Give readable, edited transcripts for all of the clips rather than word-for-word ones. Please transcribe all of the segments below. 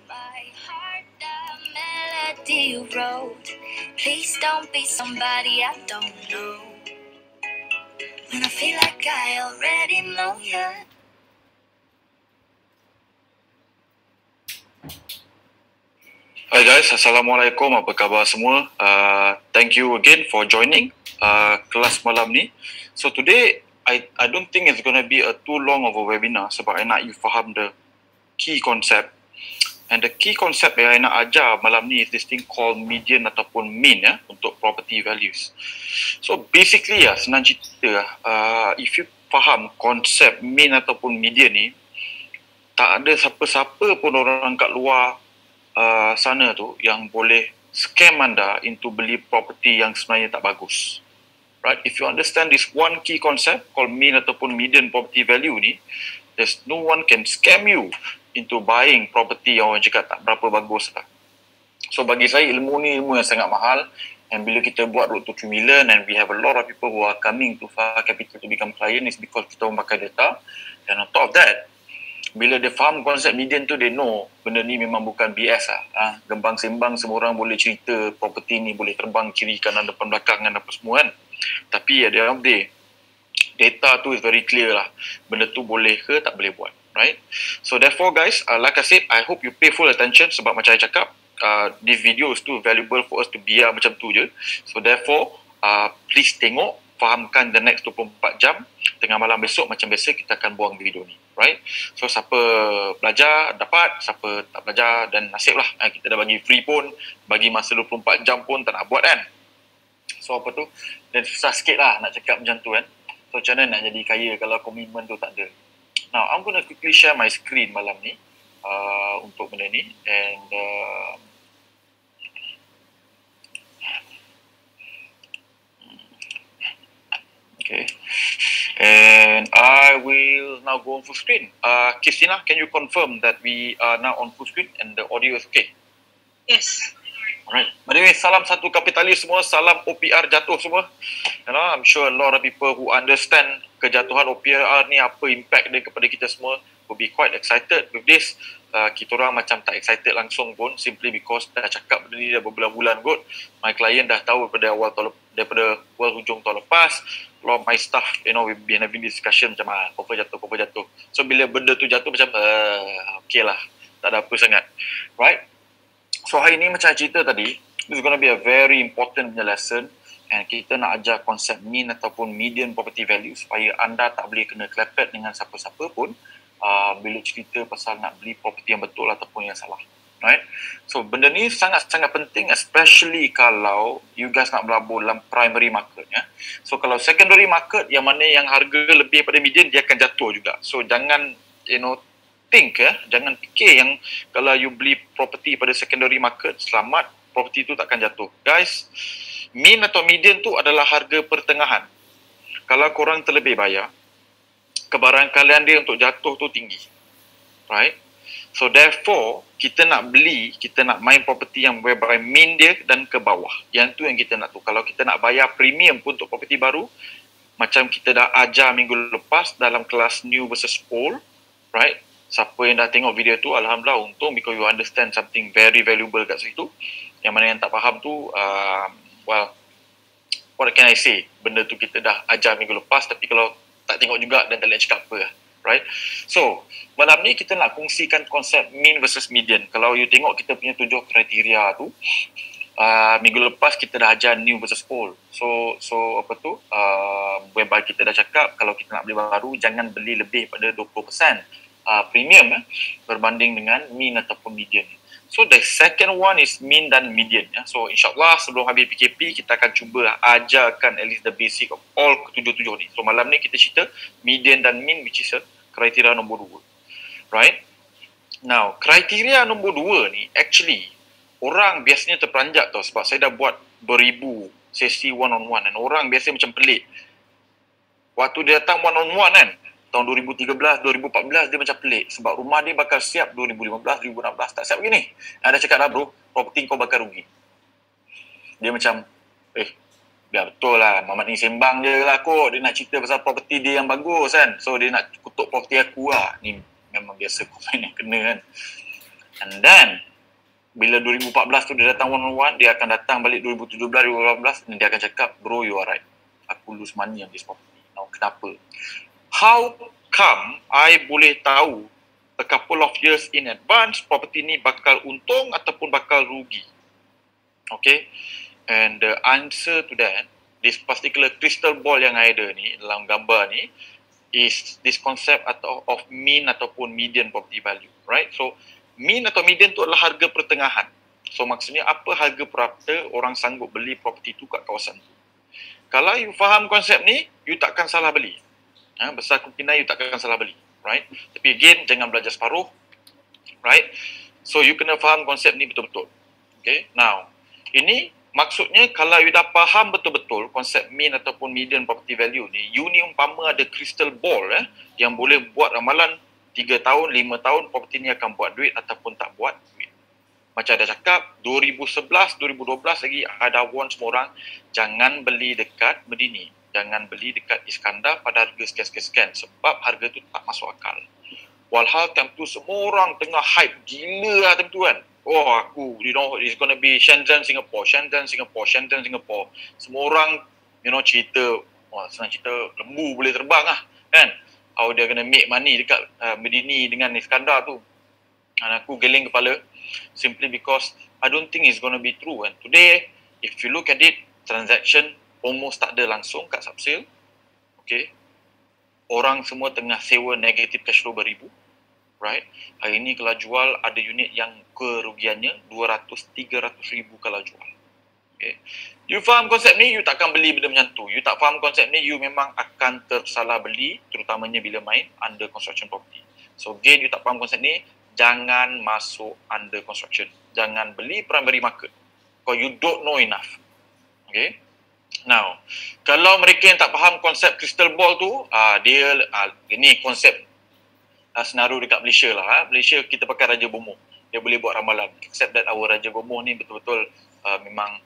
my heart the melody you wrote. Please don't be somebody I don't know. When I feel like I already know you. Hi guys, Assalamualaikum, apa khabar semua? Thank you again for joining kelas malam ni. So today, I don't think it's gonna be a too long of a webinar sebab I nak you faham the key concept. And the key concept yang I nak ajar malam ni is this thing called median ataupun mean untuk property values. So basically senang cerita if you faham konsep mean ataupun median ni, tak ada siapa-siapa pun orang kat luar sana tu yang boleh scam anda into beli property yang sebenarnya tak bagus. Right? If you understand this one key concept called mean ataupun median property value ni, there's no one can scam you into buying property yang orang cakap tak berapa bagus lah. So bagi saya ilmu ni ilmu yang sangat mahal, and bila kita buat road to 3 million and we have a lot of people who are coming to Far Capital to become client is because kita memakai data. And on top of that, bila dia faham konsep median tu, dia know benda ni memang bukan BS lah. Gembang sembang semua orang boleh cerita property ni boleh terbang kiri kanan depan belakang dan apa semua kan. Tapi at the end of the day, data tu is very clear lah. Benda tu boleh ke tak boleh buat. Right? So therefore guys, like I said, I hope you pay full attention sebab macam saya cakap, this video is too valuable for us to biar macam tu je. So therefore, please tengok, fahamkan the next 24 jam. Tengah malam besok macam biasa kita akan buang video ni. Right? So siapa belajar dapat, siapa tak belajar dan nasib lah. Kita dah bagi free pun, bagi masa 24 jam pun tak nak buat kan. So apa tu, dan susah sikit lah nak cakap macam tu kan. So macam mana nak jadi kaya kalau komitmen tu tak ada. Now I'm going to quickly share my screen malam ni untuk benda ni. And okay. And I will now go on full screen. Christina, can you confirm that we are now on full screen and the audio is okay? Yes. Alright. By the way, salam satu kapitalis semua, salam OPR jatuh semua. You know, I'm sure a lot of people who understand kejatuhan OPR ni apa impact dia kepada kita semua will be quite excited with this. Kita orang macam tak excited langsung pun simply because dah cakap benda ni dah berbulan-bulan kot. My client dah tahu daripada awal hujung tahun lepas. A lot of my staff, you know, we've been having discussion macam apa jatuh. So bila benda tu jatuh macam okay lah, tak ada apa sangat. Right? So hari ni macam cerita tadi, this is going to be a very important lesson, and kita nak ajar konsep mean ataupun median property value supaya anda tak boleh kena klepet dengan siapa-siapa pun bila cerita pasal nak beli property yang betul ataupun yang salah. Right? So benda ni sangat-sangat penting, especially kalau you guys nak berlabur dalam primary market ya. So kalau secondary market yang mana yang harga lebih pada median, dia akan jatuh juga. So jangan jangan fikir yang kalau you beli property pada secondary market selamat, property tu takkan jatuh. Guys, mean atau median tu adalah harga pertengahan. Kalau korang terlebih bayar, kebarangkalian dia untuk jatuh tu tinggi. Right? So therefore, kita nak main property yang whereby mean dia dan ke bawah. Yang tu yang kita nak tu. Kalau kita nak bayar premium pun untuk property baru, macam kita dah ajar minggu lepas dalam kelas new versus old, right? Siapa yang dah tengok video tu, alhamdulillah untung because you understand something very valuable kat situ. Yang mana yang tak faham tu, well, what can I say? Benda tu kita dah ajar minggu lepas, tapi kalau tak tengok juga dan tak boleh cakap apa. Right? So, malam ni kita nak kongsikan konsep mean versus median. Kalau you tengok kita punya 7 kriteria tu, minggu lepas kita dah ajar new versus old. So apa tu? Whereby kita dah cakap kalau kita nak beli baru, jangan beli lebih pada 20% premium berbanding dengan mean ataupun median. So the second one is mean dan median. So insyaAllah sebelum habis PKP kita akan cuba ajarkan at least the basic of all ketujuh-tujuh ni. So malam ni kita cerita median dan mean, which is kriteria nombor 2. Right? Now, kriteria nombor 2 ni actually orang biasanya terperanjat tau, sebab saya dah buat beribu sesi one-on-one dan orang biasa macam pelik. Waktu dia datang one-on-one kan, tahun 2013, 2014 dia macam pelik sebab rumah dia bakal siap 2015, 2016 tak siap begini. Dia cakap dah bro, property kau bakal rugi. Dia macam biar betul lah, Mamat ni sembang je lah kot, dia nak cerita pasal property dia yang bagus kan, so dia nak kutuk property aku lah. Ni memang biasa komen yang kena kan. And then bila 2014 tu dia datang one-on-one, dia akan datang balik 2017, 2018 dan dia akan cakap, bro, you are right. Aku lose money on this property. Now, kenapa? How come I boleh tahu a couple of years in advance property ni bakal untung ataupun bakal rugi? Okay? And the answer to that, this particular crystal ball yang ada ni, dalam gambar ni, is this concept of mean ataupun median property value, right? So, mean atau median tu adalah harga pertengahan. So, maksudnya apa harga purata orang sanggup beli property tu kat kawasan tu. Kalau you faham konsep ni, you takkan salah beli. Besar kemungkinan you takkan salah beli, right? Tapi again, jangan belajar separuh, right? So, you kena faham konsep ni betul-betul. Okay, now, ini maksudnya kalau you dah faham betul-betul konsep mean ataupun median property value ni, you ni umpama ada crystal ball yang boleh buat ramalan 3 tahun, 5 tahun property ni akan buat duit ataupun tak buat duit. Macam ada cakap, 2011, 2012 lagi ada warn semua orang, jangan beli dekat Medini. Jangan beli dekat Iskandar pada harga sekian-sekian sebab harga tu tak masuk akal. Walhal time tu semua orang tengah hype gila lah time tu kan. Oh aku, it's gonna be Shenzhen, Singapore, Shenzhen, Singapore, Shenzhen, Singapore. Semua orang, cerita, senang cerita, lembu boleh terbang lah, kan? How dia kena make money dekat Medini dengan Iskandar tu. Dan aku geling kepala, simply because I don't think it's gonna be true. And today, if you look at it, transaction almost tak ada langsung kat subsale. Okay. Orang semua tengah sewa negative cash flow beribu. Right? Hari ni kalau jual ada unit yang kerugiannya 200-300 ribu kalau jual. Okay. You faham konsep ni, you takkan beli benda macam tu. You tak faham konsep ni, you memang akan tersalah beli, terutamanya bila main under construction property. So again, you tak faham konsep ni, jangan masuk under construction. Jangan beli primary market. Because you don't know enough. Okay. Now, kalau mereka yang tak faham konsep crystal ball tu, ini konsep senaru dekat Malaysia lah. Malaysia kita pakai Raja Bomoh. Dia boleh buat ramalan. Except that our Raja Bomoh ni betul-betul memang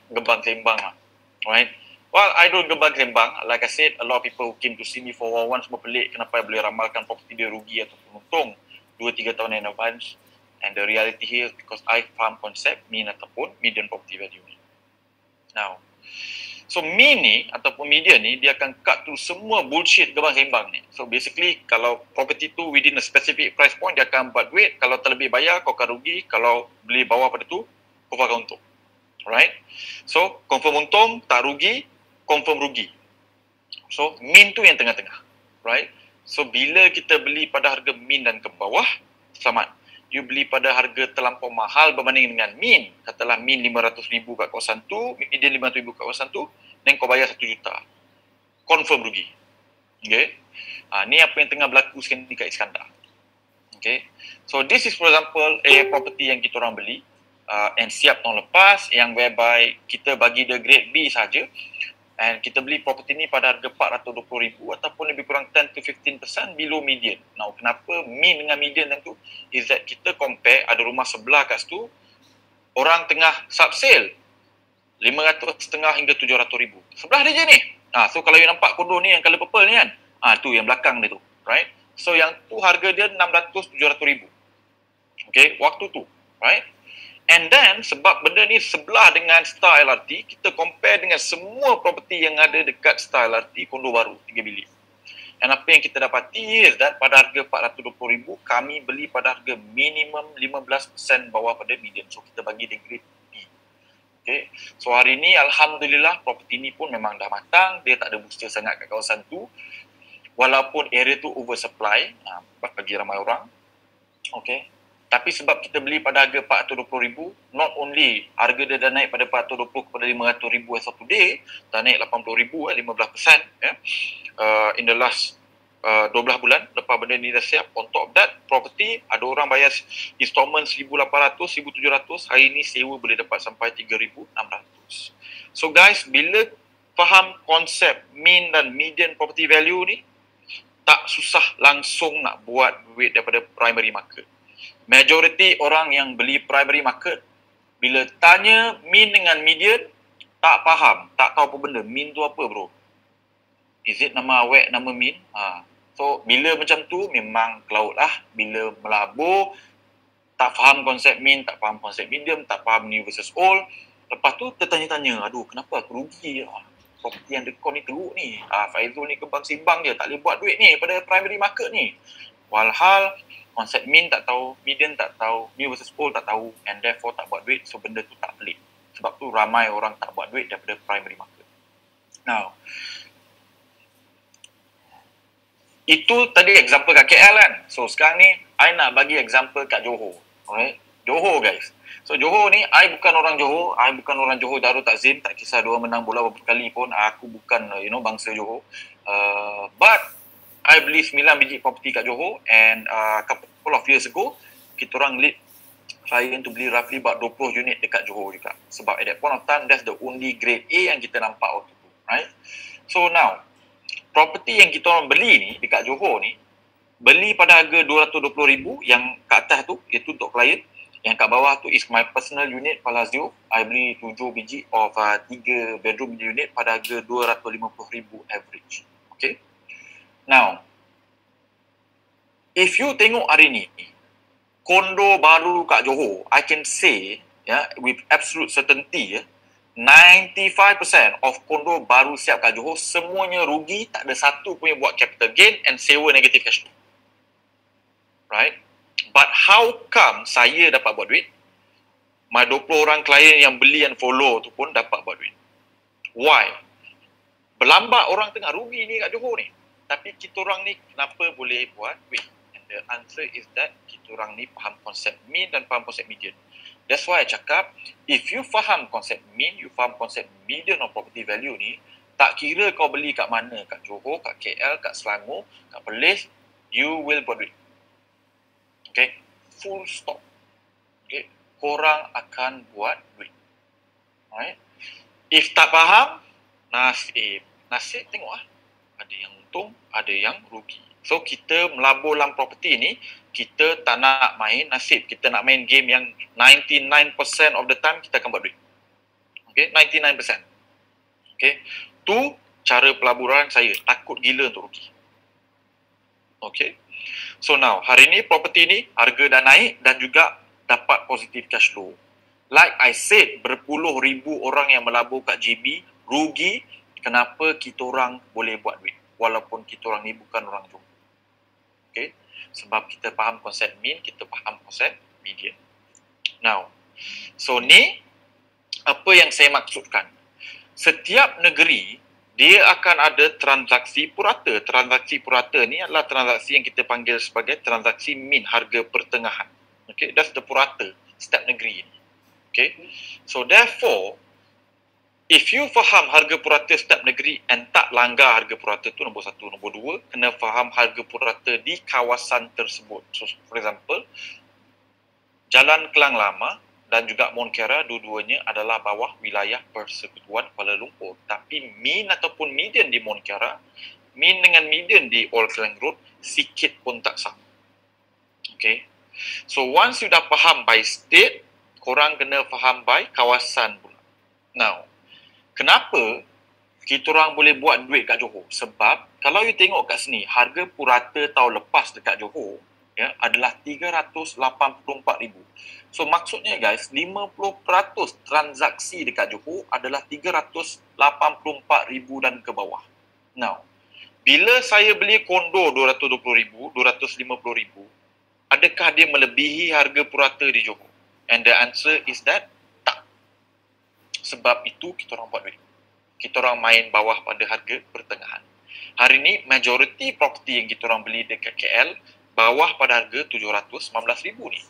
gembang sembang lah. Alright. Well, I don't gembang sembang. Like I said, a lot of people who came to see me for one semua pelik kenapa I boleh ramalkan property dia rugi ataupun untung 2-3 tahun in advance. And the reality here is because I faham konsep mean ataupun median property value ni. Now, so mean ni ataupun median ni dia akan cut through semua bullshit gebang sembang ni. So basically kalau property tu within a specific price point dia akan buat duit. Kalau terlebih bayar kau akan rugi. Kalau beli bawah pada tu kau akan untung. Alright. So confirm untung, tak rugi, confirm rugi. So mean tu yang tengah-tengah. Right. So bila kita beli pada harga mean dan ke bawah, selamat. You beli pada harga terlampau mahal berbanding dengan mean. Katalah mean 500,000 kat kawasan tu, median 500,000 kat kawasan tu, dan kau bayar 1 juta. Confirm rugi. Okay. Ni apa yang tengah berlaku sekarang ni kat Iskandar. Okay. So this is for example a property yang kita orang beli and siap tahun lepas yang whereby kita bagi dia grade B saja. And kita beli property ni pada harga 420,000 ataupun lebih kurang 10-15% below median. Now, kenapa mean dengan median tentu? Is that kita compare ada rumah sebelah kat situ, orang tengah subsale 500,000 hingga 700,000. Sebelah dia je ni. So kalau you nampak kondo ni yang color purple ni kan, tu yang belakang dia tu. Right? So yang tu harga dia 600-700,000. Okay, waktu tu. Right? And then, sebab benda ni sebelah dengan Star LRT, kita compare dengan semua property yang ada dekat Star LRT, kondo baru, 3 bilik. Dan apa yang kita dapati is that pada harga 420,000, kami beli pada harga minimum 15% bawah pada median. So, kita bagi dia grade B. Okay. So, hari ni, Alhamdulillah, property ni pun memang dah matang. Dia tak ada booster sangat kat kawasan tu. Walaupun area tu oversupply, bagi ramai orang. Okay. Tapi sebab kita beli pada harga 420,000, not only harga dia dah naik pada 420 kepada 500,000 as of today, dah naik 80,000, 15%, in the last 12 bulan, lepas benda ni dah siap. On top of that, property, ada orang bayar installment 1,800, 1,700, hari ni sewa boleh dapat sampai 3,600. So guys, bila faham konsep mean dan median property value ni, tak susah langsung nak buat duit daripada primary market. Majority orang yang beli primary market, bila tanya mean dengan median, tak faham, tak tahu apa benda. Mean tu apa bro? Is it nama awet, nama mean? So, bila macam tu, memang ke laut lah. Bila melabur, tak faham konsep mean, tak faham konsep medium, tak faham new versus old. Lepas tu tertanya-tanya, aduh kenapa aku rugi lah. Property yang dekor ni teruk ni. Faizul ni kembang simbang je, tak boleh buat duit ni pada primary market ni. Walhal konsep mean tak tahu, median tak tahu, new versus old tak tahu, and therefore tak buat duit. So benda tu tak pelik. Sebab tu ramai orang tak buat duit daripada primary market. Now, itu tadi example kat KL kan. So sekarang ni I nak bagi example kat Johor. Alright, Johor guys. So Johor ni, I bukan orang Johor, Darul Takzim, tak kisah diorang menang bola berapa kali pun, aku bukan bangsa Johor. But I beli 9 biji property kat Johor, and couple of years ago kita orang lead client to beli roughly about 20 unit dekat Johor juga. Sebab at that point of time, that's the only grade A yang kita nampak waktu tu, right? So now, property yang kita orang beli ni dekat Johor ni, beli pada harga 220,000 yang kat atas tu, iaitu untuk client. Yang kat bawah tu is my personal unit Palazzo. I beli 7 biji of 3 bedroom unit pada harga 250,000 average. Okay. Now, if you tengok hari ni, kondo baru kat Johor, I can say, with absolute certainty, 95% of kondo baru siap kat Johor, semuanya rugi, tak ada satu pun yang buat capital gain and sewa negative cash flow. Right? But how come saya dapat buat duit? My 20 orang klien yang beli and follow tu pun dapat buat duit. Why? Berlambak orang tengah rugi ni kat Johor ni. Tapi kita orang ni kenapa boleh buat duit? And the answer is that kita orang ni faham konsep mean dan faham konsep median. That's why I cakap, if you faham konsep mean, you faham konsep median of property value ni, tak kira kau beli kat mana, kat Johor, kat KL, kat Selangor, kat Perlis, you will buat duit. Okay, full stop. Okay, korang akan buat duit. Alright. If tak faham, nasib tengok lah. Ada yang untung, ada yang rugi. So kita melabur dalam property ni, kita tak nak main nasib. Kita nak main game yang 99% of the time kita akan buat duit. Okay, 99%. Okay, tu cara pelaburan saya. Takut gila untuk rugi. Okay. So now, hari ni property ni harga dah naik dan juga dapat positive cash flow. Like I said, berpuluh ribu orang yang melabur kat JB rugi. Kenapa kita orang boleh buat duit? Walaupun kita orang ni bukan orang Johor. Okay? Sebab kita faham konsep mean, kita faham konsep median. Now, so ni apa yang saya maksudkan. Setiap negeri dia akan ada transaksi purata. Transaksi purata ni adalah transaksi yang kita panggil sebagai transaksi mean, harga pertengahan. Okay, that's the purata setiap negeri ni. Okay, so therefore, if you faham harga purata setiap negeri and tak langgar harga purata tu, nombor satu. Nombor dua, kena faham harga purata di kawasan tersebut. So, for example, Jalan Kelang Lama dan juga Mont Kiara, dua-duanya adalah bawah wilayah Persekutuan Kuala Lumpur. Tapi mean ataupun median di Mont Kiara, mean dengan median di Old Klang Road, sikit pun tak sama. Okay. So once you dah faham by state, korang kena faham by kawasan pula. Now, kenapa kita orang boleh buat duit kat Johor? Sebab kalau you tengok kat sini, harga purata tahun lepas dekat Johor adalah 384,000. So maksudnya guys, 50% transaksi dekat Johor adalah 384,000 dan ke bawah. Now, bila saya beli kondo 220,000, 250,000, adakah dia melebihi harga purata di Johor? And the answer is that tak. Sebab itu kita orang buat duit. Kita orang main bawah pada harga pertengahan. Hari ni majority property yang kita orang beli dekat KL bawah pada harga 719,000 ni.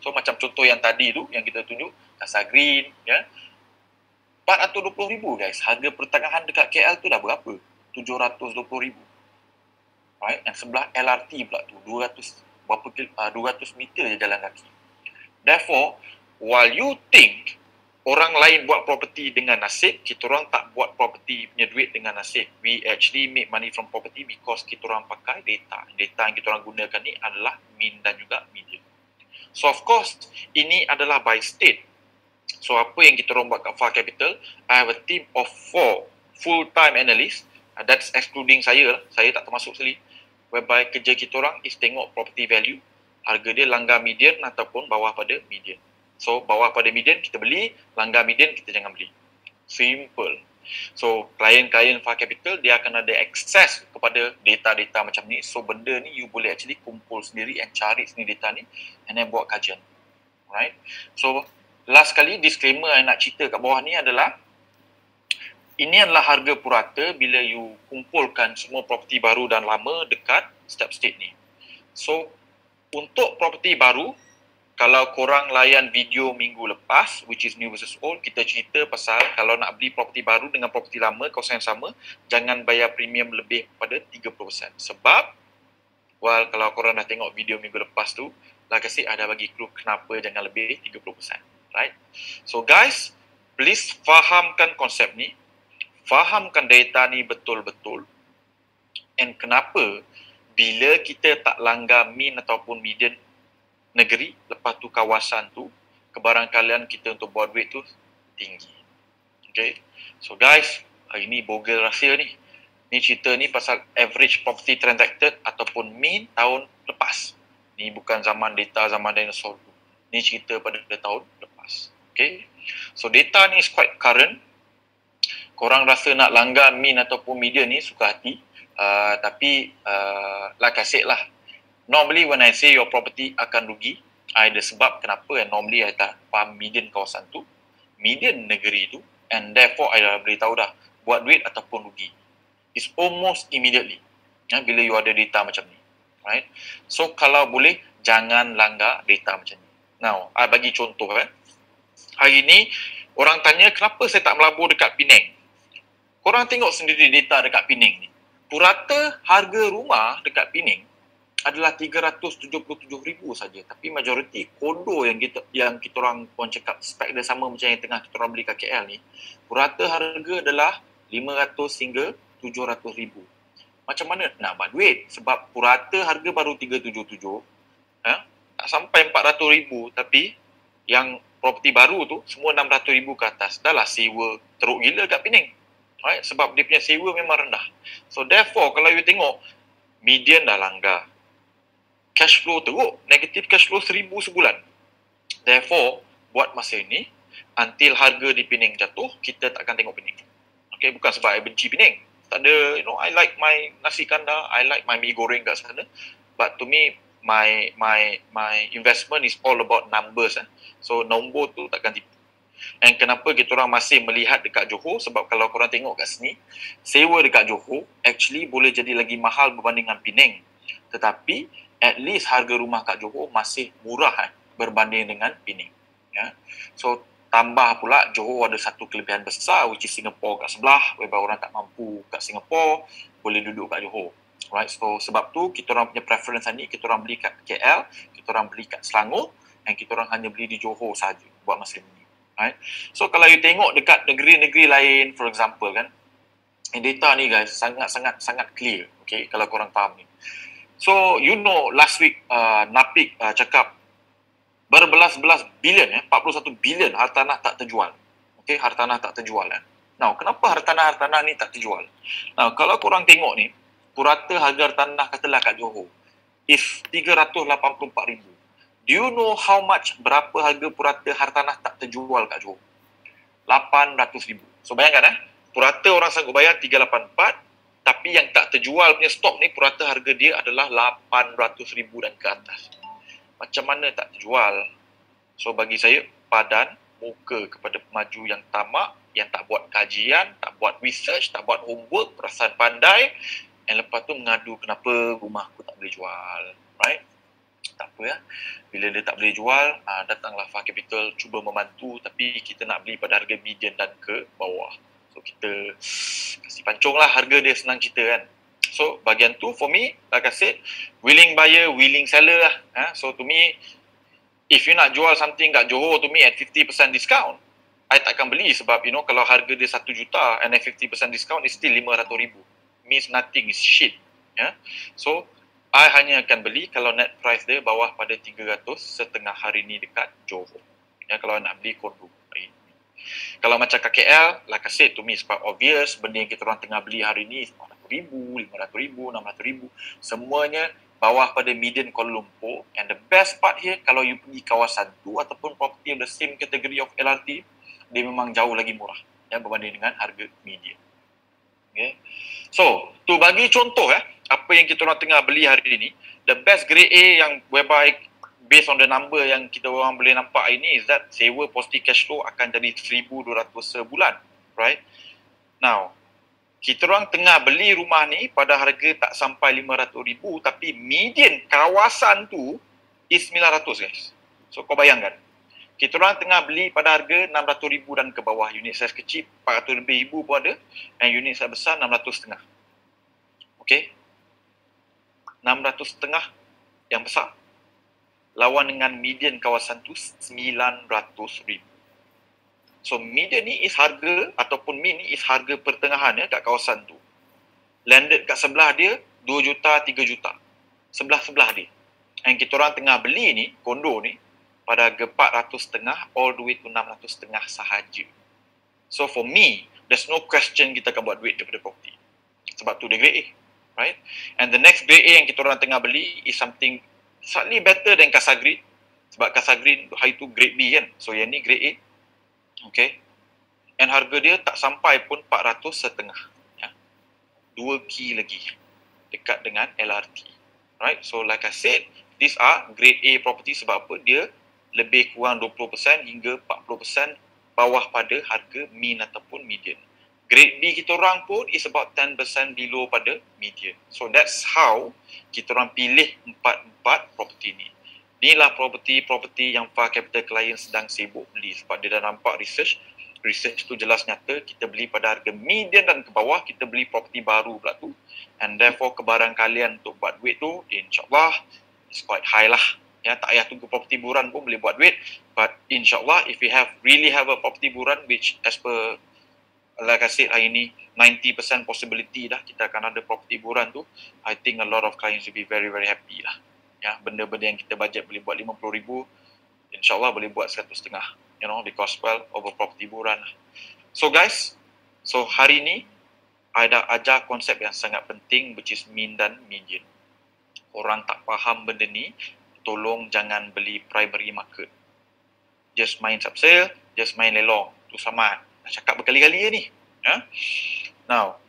So macam contoh yang tadi tu yang kita tunjuk, Casa Green 420,000 guys. Harga pertengahan dekat KL tu dah berapa? 720,000. Right? Yang sebelah LRT pula tu 200 meter je jalan kaki. Therefore, while you think orang lain buat property dengan nasib, kita orang tak buat property punya duit dengan nasib. We actually make money from property because kita orang pakai data. Data yang kita orang gunakan ni adalah mean dan juga median. So of course, ini adalah by state. So apa yang kita orang buat kat Far Capital, I have a team of 4 full-time analysts. That's excluding saya lah. Saya tak termasuk sekali. Whereby kerja kita orang is tengok property value, harga dia langgar median ataupun bawah pada median. So bawah pada median kita beli, langgar median kita jangan beli. Simple. So klien-klien Far Capital dia akan ada akses kepada data-data macam ni. So benda ni you boleh actually kumpul sendiri and cari sendiri data ni and then buat kajian. Alright. So last kali disclaimer yang nak cerita kat bawah ni adalah ini adalah harga purata bila you kumpulkan semua property baru dan lama dekat setiap state ni. So untuk property baru, kalau korang layan video minggu lepas, which is new versus old, kita cerita pasal kalau nak beli property baru dengan property lama, kawasan yang sama, jangan bayar premium lebih pada 30%. Sebab, well, kalau korang dah tengok video minggu lepas tu, like I said, ada bagi clue kenapa jangan lebih 30%. Right? So guys, please fahamkan konsep ni, fahamkan data ni betul-betul, and kenapa bila kita tak langgar mean ataupun median negeri, lepas tu kawasan tu, kebarangkalian kita untuk buat duit tu tinggi. Okay. So guys, hari ni bogel rahsia ni. Ni cerita ni pasal average property transacted ataupun mean tahun lepas. Ni bukan zaman data zaman dinosaur tu. Ni cerita pada tahun lepas. Okay. So data ni is quite current. Korang rasa nak langgar mean ataupun median ni suka hati. Tapi like I said lah, normally when I say your property akan rugi, ada sebab kenapa, and normally I tak faham median kawasan tu, median negeri tu, and therefore I dah beritahu dah buat duit ataupun rugi. It's almost immediately bila you ada data macam ni. Right? So kalau boleh jangan langgar data macam ni. Now, I bagi contoh hari ni orang tanya kenapa saya tak melabur dekat Penang. Korang tengok sendiri data dekat Penang ni. Purata harga rumah dekat Penang adalah 377,000 saja, tapi majoriti kondo yang kita orang pun cakap spek dia sama macam yang tengah kita orang beli kat KL ni, purata harga adalah 500 hingga 700,000. Macam mana nak buat duit? Sebab purata harga baru 377, tak sampai 400,000, tapi yang properti baru tu semua 600,000 ke atas. Dah lah sewa teruk gila kat Penang. Right? Sebab dia punya sewa memang rendah. So therefore kalau you tengok median dah langgar, cash flow teruk, negatif cash flow 1,000 sebulan. Therefore buat masa ini until harga di Penang jatuh, kita takkan tengok Penang. Okay, bukan sebab I benci Penang. Tak ada, I like my nasi kandar, I like my mi goreng kat sana. But to me my investment is all about numbers. So nombor tu takkan tipu. And kenapa kita orang masih melihat dekat Johor? Sebab kalau korang tengok kat sini, sewa dekat Johor actually boleh jadi lagi mahal berbanding dengan Penang. Tetapi at least harga rumah kat Johor masih murah berbanding dengan Penang. So tambah pula Johor ada satu kelebihan besar, which is Singapore kat sebelah, whereby orang tak mampu kat Singapore boleh duduk kat Johor. Right? So sebab tu kita orang punya preference ni, kita orang beli kat KL, kita orang beli kat Selangor, dan kita orang hanya beli di Johor saja buat masa ni. Right? So kalau you tengok dekat negeri-negeri lain, for example kan, data ni guys sangat clear. Okay, kalau korang faham ni. So you know last week Napik cakap berbelas-belas bilion 41 bilion hartanah tak terjual. Okay, hartanah tak terjual Now, kenapa hartanah ni tak terjual? Now, kalau korang tengok ni, purata harga hartanah katalah kat Johor is 384,000. Do you know how much, berapa harga purata hartanah tak terjual kat Johor? 800,000. So bayangkan purata orang sanggup bayar 384, tapi yang tak terjual punya stok ni purata harga dia adalah 800,000 dan ke atas. Macam mana tak terjual? So bagi saya, padan muka kepada pemaju yang tamak, yang tak buat kajian, tak buat research, tak buat homework, perasaan pandai, dan lepas tu mengadu kenapa rumah aku tak boleh jual. Right? Tak apa bila dia tak boleh jual, datanglah Far Capital cuba membantu, tapi kita nak beli pada harga median dan ke bawah. So kita kasih pancung lah harga dia, senang cerita kan. So bahagian tu for me, like I said, willing buyer, willing seller lah. So to me, if you nak jual something kat Johor to me at 50% discount, I takkan beli sebab kalau harga dia 1 juta and at 50% discount is still 500,000. Means nothing, is shit. So I hanya akan beli kalau net price dia bawah pada 300 setengah hari ni dekat Johor. Kalau nak beli kondo. Kalau macam KL, like I said, to me sebab obvious, benda yang kita orang tengah beli hari ni 400,000, 500,000, 600,000, semuanya bawah pada median Kuala Lumpur. And the best part here, kalau you pergi kawasan tu ataupun property of the same category of LRT, dia memang jauh lagi murah berbanding dengan harga median. Okay. So, tu bagi contoh apa yang kita orang tengah beli hari ini, the best grade A yang whereby based on the number yang kita orang boleh nampak ini is that sewa positive cash flow akan jadi 1,200 sebulan, right? Now, kita orang tengah beli rumah ni pada harga tak sampai 500,000 tapi median kawasan tu is 900 guys. So kau bayangkan, kita orang tengah beli pada harga 600,000 dan ke bawah. Unit saiz kecil 400 lebih ribu pun ada, dan unit saiz besar 600,500. Okay, 600,500 yang besar lawan dengan median kawasan tu 900,000. So median ni is harga ataupun min ni is harga pertengahan kat kawasan tu. Landed kat sebelah dia 2 juta, 3 juta. Sebelah-sebelah dia. And kita orang tengah beli ni, kondo ni, pada harga 400,500 all the way to 600,500 sahaja. So for me, there's no question kita akan buat duit daripada property. Sebab tu dia grade A. Right? And the next grade A yang kita orang tengah beli is something slightly better than Casa Green. Sebab Casa Green hari tu grade B kan. So yang ni grade A. Okay. And harga dia tak sampai pun 400,500. Ya. 2 key lagi. Dekat dengan LRT. Right. So like I said, these are grade A property sebab apa? Dia lebih kurang 20% hingga 40% bawah pada harga min ataupun median. Grade B kita orang pun is about 10% below pada median. So that's how kita orang pilih 4 property ni. Inilah property yang Far Capital Client sedang sibuk beli sebab dia dah nampak research tu jelas nyata, kita beli pada harga median dan ke bawah, kita beli property baru pula tu, and therefore kebaran kalian untuk buat duit tu insyaAllah is quite high lah. Ya, tak payah tunggu property buran pun boleh buat duit, but insyaAllah if we really have a property buran which as per like I said hari ni 90% possibility dah kita akan ada property buran tu, I think a lot of clients will be very very happy lah. Ya, benda-benda yang kita budget boleh buat 50,000, insyaAllah boleh buat 100,500, you know, because well over property buran lah. So guys, so hari ni I dah ajar konsep yang sangat penting which is min dan median. Orang tak faham benda ni, tolong jangan beli primary market. Just main subsale, just main lelong. Tu sama. Dah cakap berkali-kali ni. Ya? Now,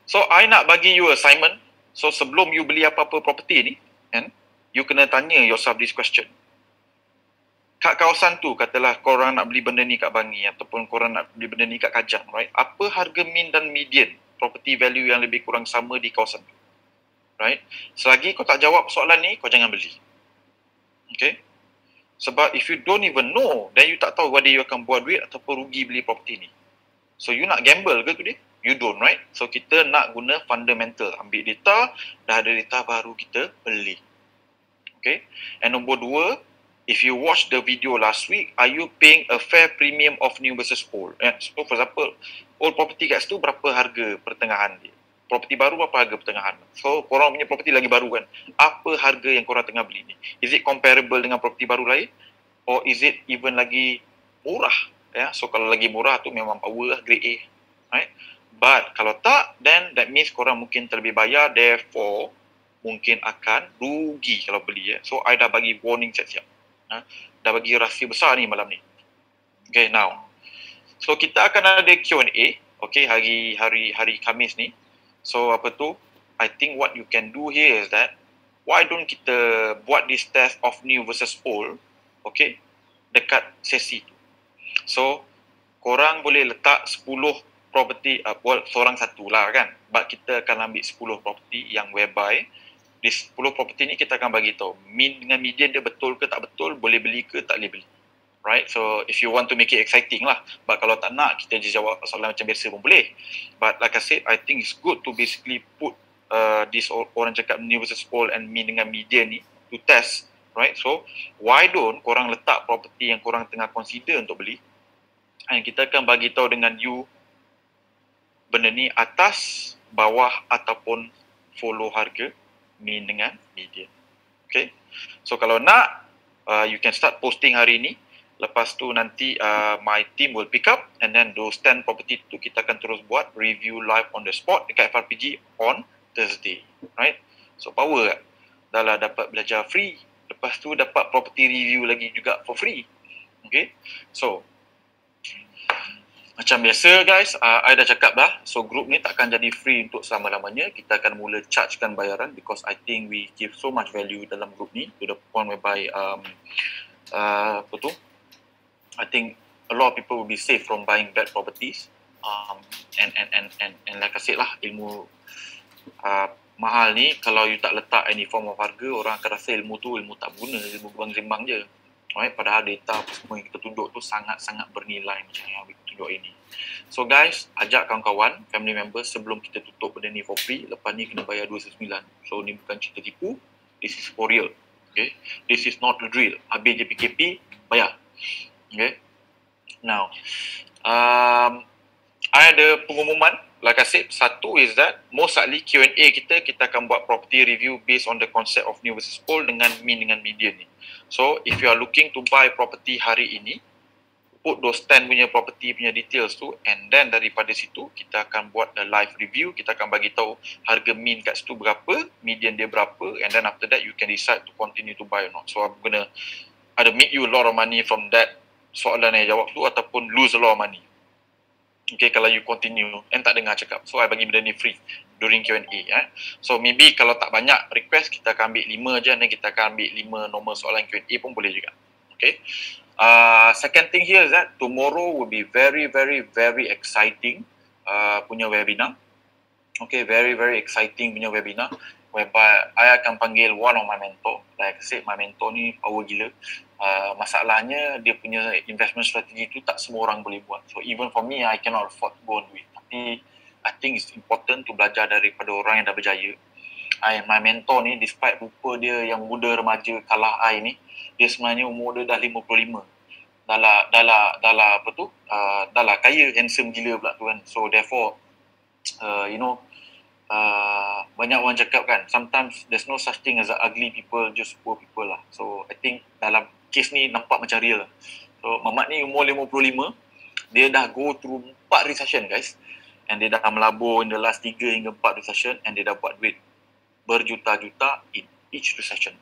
so I nak bagi you assignment. So sebelum you beli apa-apa property ni, kan, you kena tanya yourself this question. Kat kawasan tu, katalah korang nak beli benda ni kat Bangi ataupun korang nak beli benda ni kat Kajang, right? Apa harga min dan median property value yang lebih kurang sama di kawasan tu? Right? Selagi kau tak jawab soalan ni, kau jangan beli. Okay? Sebab if you don't even know, then you tak tahu whether you akan buat duit ataupun rugi beli property ni. So you nak gamble ke today? You don't, right? So kita nak guna fundamental. Ambil data, dah ada data baru kita beli. Okay? And nombor 2, if you watch the video last week, are you paying a fair premium of new versus old? So for example, old property kat situ berapa harga pertengahan dia? Property baru berapa harga pertengahan? So korang punya property lagi baru kan? Apa harga yang korang tengah beli ni? Is it comparable dengan property baru lain? Or is it even lagi murah? Ya, so kalau lagi murah tu memang power lah, grade A. Right? But kalau tak, then that means korang mungkin terlebih bayar, therefore mungkin akan rugi kalau beli. So I dah bagi warning siap-siap. Dah bagi rahsia besar ni malam ni. Okay, now. So kita akan ada Q&A, okay, hari Khamis ni. So apa tu? I think what you can do here is that why don't kita buat this test of new versus old, okay, dekat sesi tu. So korang boleh letak 10 property, seorang satu lah kan. But kita akan ambil 10 property yang whereby di 10 property ni kita akan bagi tahu min dengan median dia betul ke tak betul, boleh beli ke tak boleh beli. Right? So if you want to make it exciting lah. But kalau tak nak, kita je jawab soalan macam biasa pun boleh. But like I said, I think it's good to basically put this orang cakap new versus old and min dengan median ni to test. Right? So why don't korang letak property yang korang tengah consider untuk beli, and kita akan bagi tahu dengan you benda ni atas, bawah ataupun follow harga min dengan median. Okay? So kalau nak, you can start posting hari ni. Lepas tu nanti my team will pick up, and then those 10 property tu kita akan terus buat review live on the spot dekat FRPG on Thursday. Right? So power kan. Dah lah dapat belajar free. Lepas tu dapat property review lagi juga for free. Okay. So macam biasa guys, I dah cakap dah. So group ni takkan jadi free untuk selama-lamanya. Kita akan mula chargekan bayaran because I think we give so much value dalam group ni to the point whereby apa tu? I think a lot of people will be safe from buying bad properties. And like I said lah, ilmu mahal ni kalau you tak letak any form of harga, orang akan rasa ilmu tu ilmu tak guna, ilmu buang zimbang je. Alright, padahal data apa semua yang kita tunjuk tu sangat-sangat bernilai macam yang kita tunjuk ini. So guys, ajak kawan-kawan, family members sebelum kita tutup benda ni for free. Lepas ni kena bayar 299. So ni bukan cerita tipu, this is for real. Okay, this is not the drill. Habis je PKP, bayar. Okay, now I ada pengumuman. Like I said, satu is that most likely Q&A kita akan buat property review based on the concept of new versus old dengan mean dengan median ni. So if you are looking to buy property hari ini, put those 10 punya property punya details tu, and then daripada situ kita akan buat a live review. Kita akan bagi tahu harga mean kat situ berapa, median dia berapa, and then after that you can decide to continue to buy or not. So I'm gonna either make you a lot of money from that soalan yang jawab tu ataupun lose a lot of money. Okay, kalau you continue and tak dengar cakap. So I bagi benda ni free during Q&A. So maybe kalau tak banyak request, kita akan ambil 5 je, dan kita akan ambil 5 normal soalan Q&A pun boleh juga. Okay. Second thing here is that tomorrow will be very, very, very exciting punya webinar. Okay, very, very exciting punya webinar whereby I akan panggil one of my mentor. Like I said, my mentor ni power gila. Masalahnya dia punya investment strategy tu tak semua orang boleh buat. So even for me, I cannot afford to go and do it. Tapi I think it's important to belajar daripada orang yang dah berjaya. My mentor ni, despite rupa dia yang muda remaja kalah I ni, dia sebenarnya umur dia dah 55. Dah lah apa tu? Dah lah kaya, handsome gila pula tu kan. So therefore, banyak orang cakap kan, sometimes there's no such thing as ugly people, just poor people lah. So I think dalam case ni nampak macam real. So Mamat ni umur 55, dia dah go through 4 recession guys, and dia dah melabur in the last 3 hingga 4 recession, and dia dah buat duit berjuta-juta in each recession.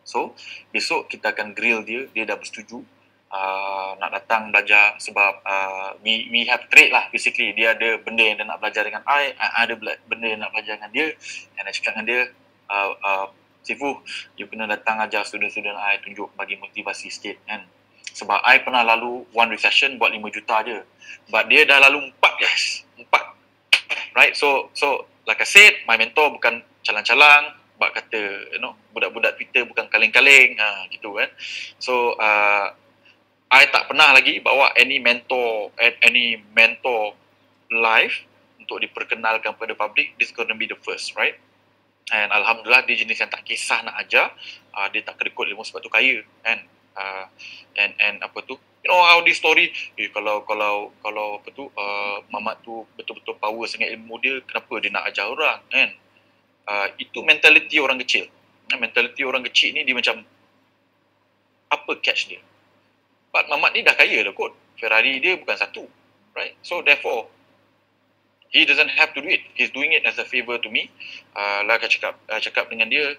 So besok kita akan grill dia dah bersetuju nak datang belajar sebab we have trade lah basically. Dia ada benda yang dia nak belajar dengan I ada benda yang nak belajar dengan dia, dan I cakap dengan dia, Sifu, you kena datang ajar student-student I, tunjuk bagi motivasi sikit kan. Sebab I pernah lalu one recession buat 5 juta je, but dia dah lalu 4 guys, 4. Right, so like I said, my mentor bukan calang-calang, buat kata budak-budak Twitter bukan kaleng-kaleng gitu kan. So I tak pernah lagi bawa any mentor live untuk diperkenalkan kepada public. This gonna be the first, right? And alhamdulillah dia jenis yang tak kisah nak ajar, dia tak kedekut ilmu sebab tu kaya kan. And apa tu, you know how this story, kalau apa tu, Mamat tu betul-betul power sangat ilmu dia, kenapa dia nak ajar orang kan. Itu mentality orang kecil. Mentality orang kecil ni dia macam apa catch dia. But Mamat ni dah kaya dah kot. Ferrari dia bukan satu. Right? So therefore, he doesn't have to do it. He's doing it as a favor to me. Like I cakap dengan dia,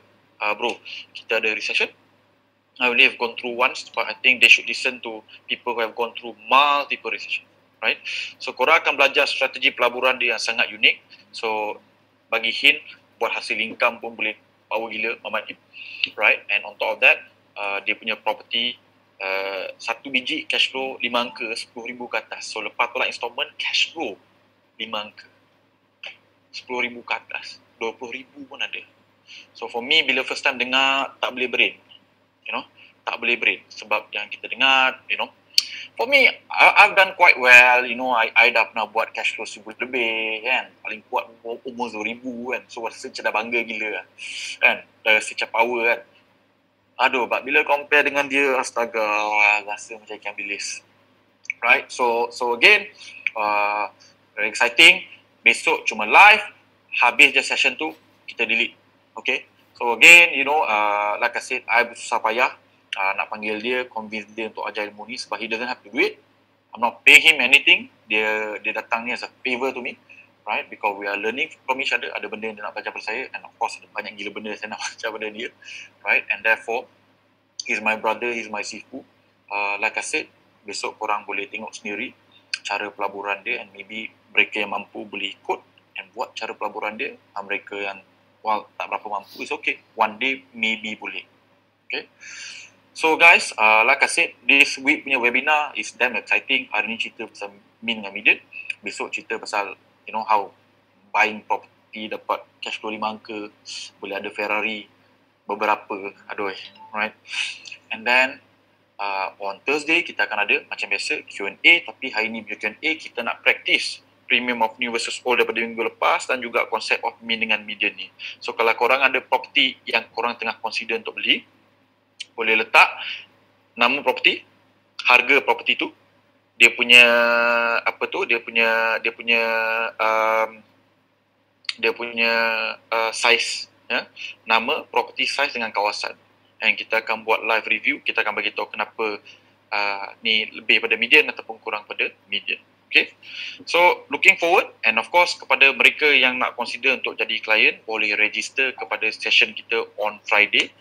bro, kita ada recession. I only have gone through once, but I think they should listen to people who have gone through multiple recession. Right? So korang akan belajar strategi pelaburan dia yang sangat unik. So bagi hint, buat hasil income pun boleh power gila Mamat ni. Right? And on top of that, dia punya property, satu biji cash flow 5 angka, 10,000 ke atas. So lepas tolak installment, cash flow 5 angka, 10,000 ke atas, 20,000 pun ada. So for me, bila first time dengar, tak boleh brain, tak boleh brain. Sebab yang kita dengar, for me, I've done quite well, I dah pernah buat cash flow 1,000 lebih kan, paling kuat umur 2,000 kan. So rasa macam dah bangga gila kan, dah rasa macam power kan. Aduh, bila compare dengan dia, astaga, rasa macam ikan bilis. Right? So again, very exciting. Besok cuma live, habis je session tu, kita delete. Okay? So again, like I said, I bersusah payah nak panggil dia, convince dia untuk ajar ilmu ni sebab he doesn't have to do it. I'm not paying him anything. Dia datang ni as a favor to me. right? Because we are learning from each other. Ada benda yang dia nak belajar pada saya, and of course ada banyak gila benda saya nak belajar pada dia, right? And therefore, he's my brother, he's my sifu. Like I said, besok korang boleh tengok sendiri cara pelaburan dia, and maybe mereka yang mampu boleh ikut and buat cara pelaburan dia. Mereka yang tak berapa mampu, it's okay. One day maybe boleh. Okay. So guys, like I said, this week punya webinar is damn exciting. Hari ni cerita pasal Min dengan Median. Besok cerita pasal, you know, how buying property dapat cash flow 5 angka, boleh ada Ferrari beberapa, aduh, right? And then on Thursday kita akan ada macam biasa Q&A, tapi hari ni punya Q&A kita nak practice premium of new versus old daripada minggu lepas, dan juga konsep of Min dengan Median ni. So kalau korang ada property yang korang tengah consider untuk beli, boleh letak nama property, harga property tu, dia punya size, ya, nama, property size dengan kawasan. And kita akan buat live review, kita akan bagi tahu kenapa ni lebih pada Median ataupun kurang pada Median. Okay, so looking forward, and of course kepada mereka yang nak consider untuk jadi klien, boleh register kepada session kita on Friday,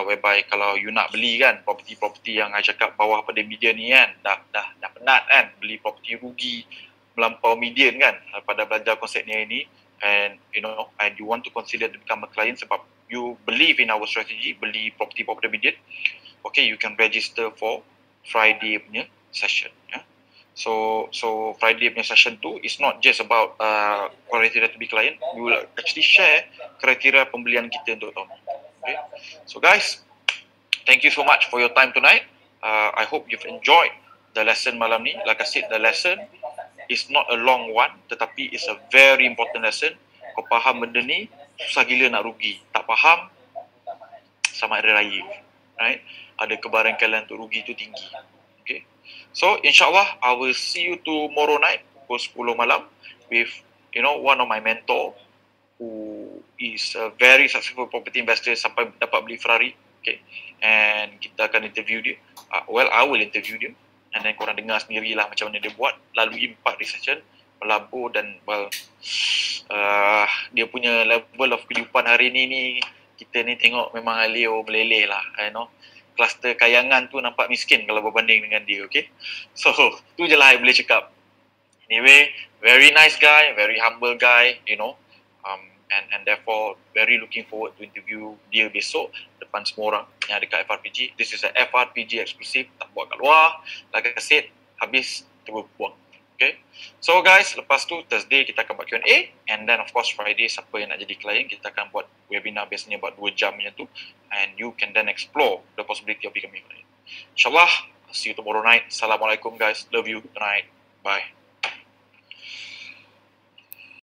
whereby kalau you nak beli kan property yang I cakap bawah pada Median ni kan, dah penat kan beli property rugi melampau Median kan, pada belajar konsep ni hari ni, and you know, and you want to consider to become a client sebab you believe in our strategy, beli property pada Median, okay, you can register for Friday punya session, ya. So Friday punya session tu is not just about criteria to be client. We will actually share kriteria pembelian kita untuk tahun. Okay. So guys, thank you so much for your time tonight. I hope you've enjoyed the lesson malam ni. Like I said, the lesson is not a long one, tetapi it's a very important lesson. Kau faham benda ni, susah gila nak rugi. Tak faham, sama ada raya. Right? Ada kebarangkalian untuk rugi tu tinggi. Okay. So insyaAllah, I will see you tomorrow night pukul 10 malam with, you know, one of my mentor who is a very successful property investor sampai dapat beli Ferrari. Okay. And kita akan interview dia. I will interview dia. And then korang dengar sendirilah macam mana dia buat lalui 4 recession, melabur, dan dia punya level of kehidupan hari ni kita ni tengok memang alio beleleh lah, you know. Kluster kayangan tu nampak miskin kalau berbanding dengan dia, okay. So tu je lah I boleh cakap. Anyway, very nice guy, very humble guy, you know. And therefore very looking forward to interview dia besok depan semua orang yang ada kat FRPG. This is a FRPG exclusive, tak buat kat luar. Like I said, habis terus buang. Okay. So guys, lepas tu Thursday kita akan buat Q&A, and then of course Friday siapa yang nak jadi klien kita akan buat webinar, biasanya buat 2 jam macam tu, and you can then explore the possibility of becoming a client. InsyaAllah, see you tomorrow night. Assalamualaikum guys, love you, good night, bye.